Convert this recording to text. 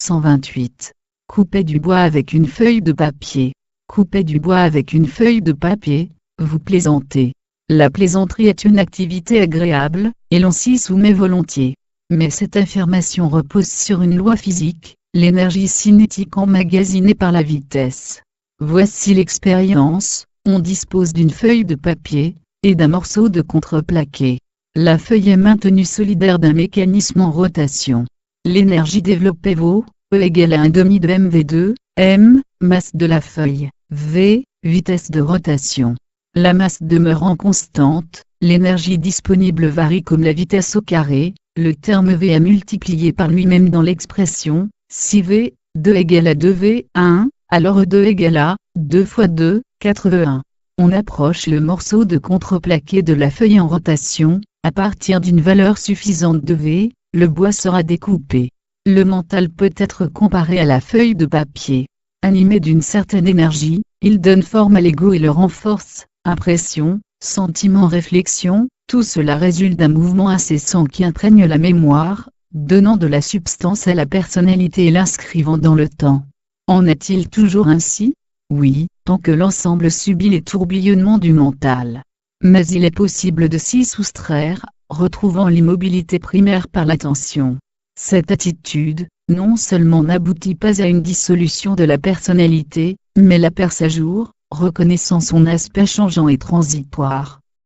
128. Coupez du bois avec une feuille de papier. Coupez du bois avec une feuille de papier, vous plaisantez. La plaisanterie est une activité agréable, et l'on s'y soumet volontiers. Mais cette affirmation repose sur une loi physique, l'énergie cinétique emmagasinée par la vitesse. Voici l'expérience, on dispose d'une feuille de papier, et d'un morceau de contreplaqué. La feuille est maintenue solidaire d'un mécanisme en rotation. L'énergie développée vaut E égale à 1/2 de mv2, m, masse de la feuille, v, vitesse de rotation. La masse demeurant constante, l'énergie disponible varie comme la vitesse au carré, le terme v est multiplié par lui-même dans l'expression, si v, 2 égale à 2v, 1, alors E2 égale à 2 fois 2, 4v1. On approche le morceau de contreplaqué de la feuille en rotation, à partir d'une valeur suffisante de v, le bois sera découpé. Le mental peut être comparé à la feuille de papier. Animé d'une certaine énergie, il donne forme à l'ego et le renforce. Impression, sentiment, réflexion, tout cela résulte d'un mouvement incessant qui imprègne la mémoire, donnant de la substance à la personnalité et l'inscrivant dans le temps. En est-il toujours ainsi? Oui, tant que l'ensemble subit les tourbillonnements du mental. Mais il est possible de s'y soustraire, retrouvant l'immobilité primaire par l'attention. Cette attitude, non seulement n'aboutit pas à une dissolution de la personnalité, mais la perce à jour, reconnaissant son aspect changeant et transitoire.